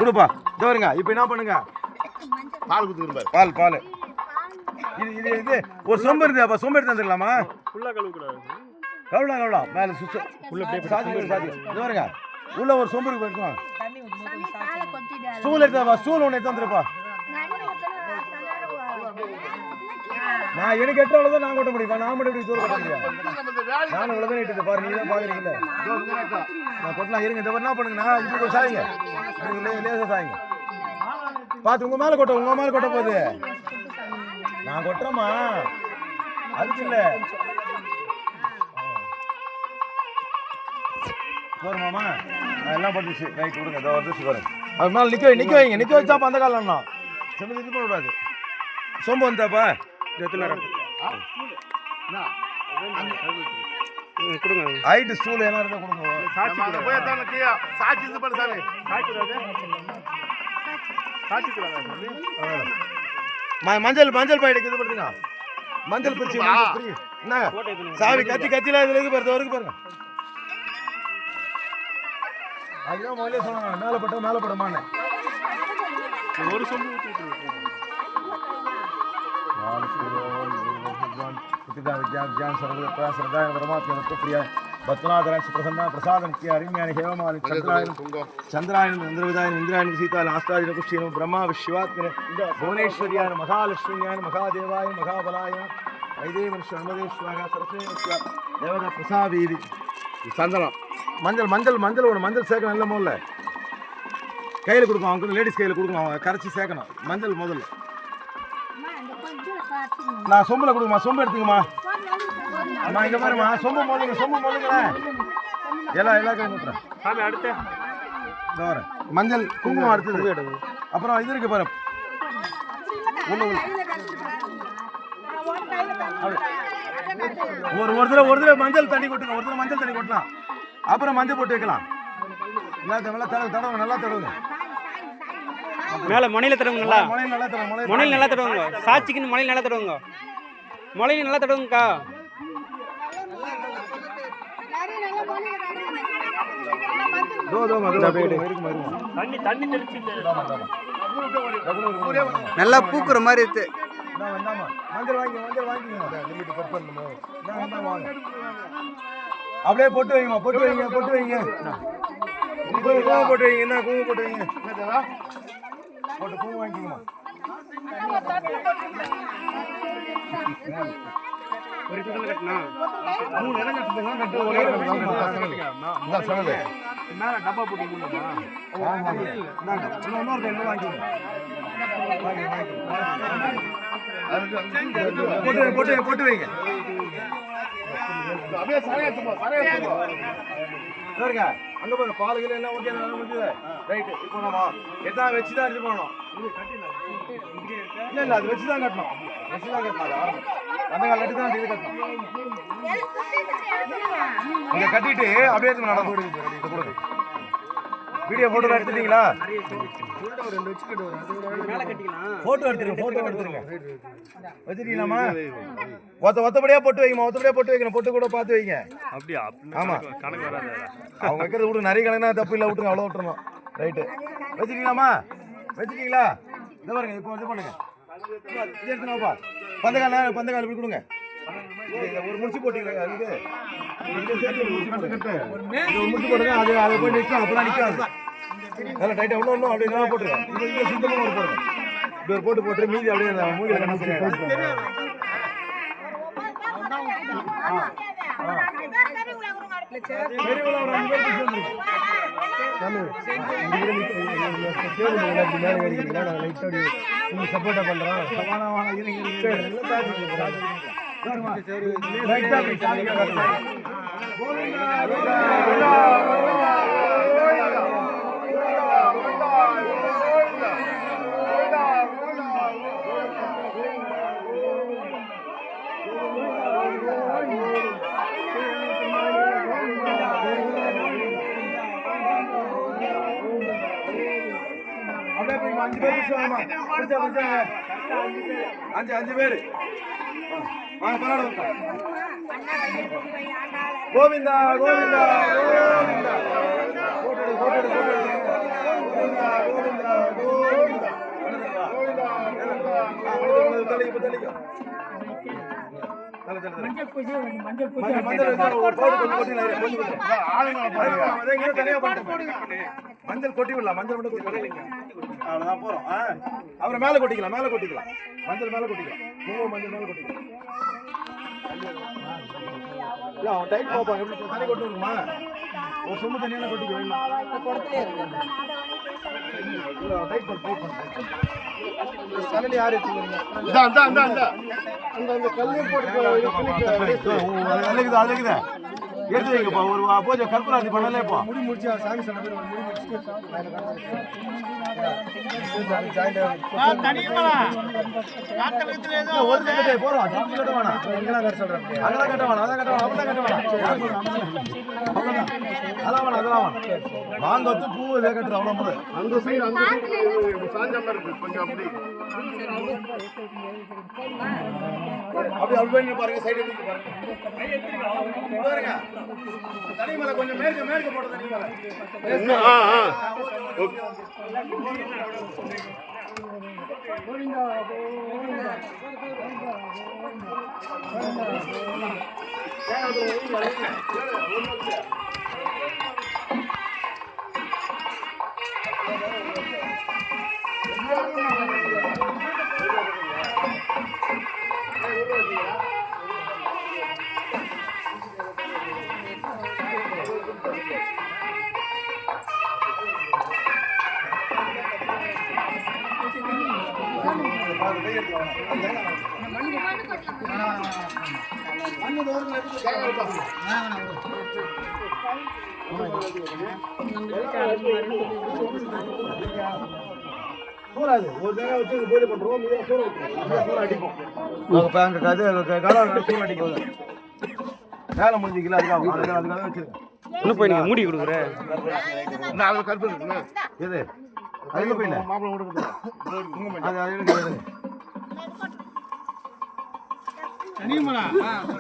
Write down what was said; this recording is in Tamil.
கொடுப்பா வருங்க. இப்ப என்ன பண்ணுங்க, பால் குடுத்துருப்பாரு. பால் பால் இது இது இது ஒரு சொம்பு இருந்து அப்ப சொம்பு எடுத்து வந்துடலாமா? கவுளா மேல சுத்த உள்ள வருங்க. உள்ள ஒரு சொம்பு போயிருக்கோம். ஸ்டூல் எடுத்தா ஸ்டூல் ஒன்று எடுத்து வந்துருப்பா. நான் எனக்கு எட்டு அவ்வளோதான் நான் கொட்ட முடியுமா? நான் மட்டும் எப்படி தூரம் கொட்ட முடியும்? நானும் இவ்வளோ தான் இட்டு பாரு. நீங்க தான் பாக்குறீங்கல்ல. நான் கொட்டலாம் இருங்க. இந்த என்ன பண்ணுங்கண்ணா, இப்படி சாயிங்க, லேசா சாயிங்க. பார்த்து உங்க மேல கொட்ட போகுது. நான் கொட்டுறேம்மா, அதுக்கு இல்லை. போருமாமா, நான் எல்லாம் பண்ணிச்சு. ரைட் கொடுங்க. இதோ வந்துச்சு பாருங்க. அது மேலே நிற்க வைங்க. நிற்க வச்சாப்பா அந்த காலம்னா செம்மதி இது பண்ண விடாது. சொம்பு வந்தாப்பா ஹைட்டு ஸ்டூல் என்ன இருந்தால் கொடுங்க. மஞ்சள் பாயிடுக்கு இது பண்ணுங்க. மஞ்சள் பிரிச்சு என்ன சாவி கத்திலாம் இதுல இது பாருங்க பாருங்க. அதுதான் முதல்ல சொன்னாங்க, மேலே படமான்னு. ஒரு சொல்லி चंद्रायन इंद्रविदायन इंद्रायन सीता आस्ताज कुक्षीन ब्रह्मा विश्वात्मने भुवनेश्वर्याय महालक्ष्मीयाय महादेवाय महाबलाय वैदेवश्वरमदेश्वराय सरस्वती देवता प्रसादीदि சந்தனம் மஞ்சள் ஒரு மஞ்சள் சேர்க்கணும். இல்லை முதல்ல கையில் கொடுக்கணும். அவங்க லேடிஸ் கையில் கொடுக்கணும். அவங்க கரைச்சி சேர்க்கணும் மஞ்சள் முதல்ல. நான் சொம்பில் கொடுக்குமா? சொம்பு எடுத்துங்கம்மா. அம்மா இங்கே பாருமா, சொம்பு முதலுங்களேன். எல்லா கையும் கொடுத்துறேன். அடுத்து இந்த வரேன். மஞ்சள் குங்குமம் அடுத்தது. அப்புறம் இது இருக்கு பாரு. ஒரு தடவை மஞ்சள் தண்ணி கொட்டலாம். அப்புறம் மஞ்சள் போட்டு வைக்கலாம். நல்லா தடவுங்க. மேல மொனையில தடவுங்க. மொனையில நல்லா தடவுங்க. சாட்சிக்குன்னு மொனையில நல்லா தடவுங்க. மொனையில நல்லா தடவுங்கக்கா. நல்லா பூக்குற மாதிரி இருக்கு. அப்படியே போட்டு வைங்க. என்ன குங்குமம் போட்டு வைங்க. போட்டு பூ வாங்கிக்கோமா. டப்பா போட்டு போட்டு வைங்க. சரிங்க. அங்க பாருங்க, பாலுகள் எல்லாம் ஓகே முடிஞ்சது. ரைட்டு. இப்போ நம்ம எல்லாம் வச்சுதான் இது பண்ணணும். இல்ல அது வச்சுதான் கட்டணும். அந்த கால லட்டு தான் இது கட்டணும். இங்க கட்டிட்டு அப்படியே நடந்து கொடுங்க. வீடியோ போட்டோ எடுத்துட்டீங்களா? போட்டோ எடுத்துருங்க. வச்சுட்டீங்களாமா? ஒத்தபடியா போட்டு வைக்கணும். போட்டு கூட பார்த்து வைங்க. அப்படியா? ஆமா, அவங்க வைக்கிறது விட்டு நிறைய கணக்குனா தப்பு இல்லை. விட்டுருங்க, அவ்வளோ விட்டுறணும். ரைட்டு. வச்சுட்டீங்களாமா? வச்சுட்டீங்களா? இந்த பாருங்க. இப்போ இது பண்ணுங்க. இது எடுத்துனாப்பா. பந்தக்கால் இப்படி கொடுங்க. ஒரு முடிச்சு போட்டீங்களா? முடிச்சு போடுங்க. அதை போய் நிற்கும். அப்பதான் நிற்காது. நல்லா டைட்டா ஒன்றும் அப்படி நல்லா போட்டுருக்கேன். இது சுத்தமாக ஒரு போடுங்க. இப்படி ஒரு போட்டு மீதி அப்படியே அந்த மூங்கில கண்ணா சப்போர்ட்டா பண்றோம். அஞ்சு பேர் வாங்க. கோவிந்தா கோவிந்தா கோவிந்தா. போட்டு எடு, போட்டு எடு, போட்டு எடு. கோவிந்தா கோவிந்தா கோவிந்தா. தள்ளிக்க, தள்ளிக்க. தள்ளு, தள்ளு, தள்ளு. மஞ்சள் வச்சா ஒரு போடு கொஞ்சம் கொட்டிடலாம், இரு, கொஞ்சம் கொட்டு. அதை இங்கே தனியா பண்ணிட்டு மஞ்சள் கொட்டி விடலாம், மஞ்சள் மட்டும் கொட்டி விடலாம். அவ்வளோதான் போறோம். அப்புறம் மேலே கொட்டிக்கலாம், மேலே கொட்டிக்கலாம், மஞ்சள் மேலே கொட்டிக்கலாம், குங்குமம் மஞ்சள் மேலே கொட்டிக்கலாம். இல்ல அவன் டைட் பார்ப்பான், எப்படி தண்ணி கொட்டு இருக்குமா, ஒரு சொம்பு தண்ணியான கொட்டிக்க வேண்டாம். டைட் பண்ணு, டைட் பண்ணு. சனலி யாரு வச்சுக்கிறீங்க? அந்த கல்லையும் போட்டு அழுகுதா எடுத்து வைங்கப்பா. ஒரு பூஜை கற்பூராதி பண்ணலேப்பா. முடி முடிச்சு சாமி சொன்ன மாதிரி முடி முடிச்சுட்டு ஒரு கட்டை போறோம். கட்ட வேணாம், அதெல்லாம் கட்ட வேணாம், அதெல்லாம் கட்ட வேணாம், அவ்வளோதான் கட்ட வேணாம், அவ்வளோதான், அதெல்லாம் வேணாம், அதெல்லாம் வேணாம். மாங்கொத்து பூ இதை கட்டுறது அவ்வளோ முறை. அந்த சைடு அந்த சாஞ்சாம இருக்கு கொஞ்சம் அப்படி அப்படி அப்படி பண்ணி பாருங்க. சைடு பாருங்க, தனி மேல கொஞ்சம் மேற்கு மேற்கு போட்ட தனி மேல. சூறாது ஒரு தடவை வச்சு பூஜை பண்றோம், சூற அடிப்போம். சூற அடிக்கும் வேலை முடிஞ்சிக்கல, அதுக்காக வச்சிருக்கேன். இன்னும் போய் நீங்கள் மூடி கொடுக்குறேன். எது அதுக்கு போயில அது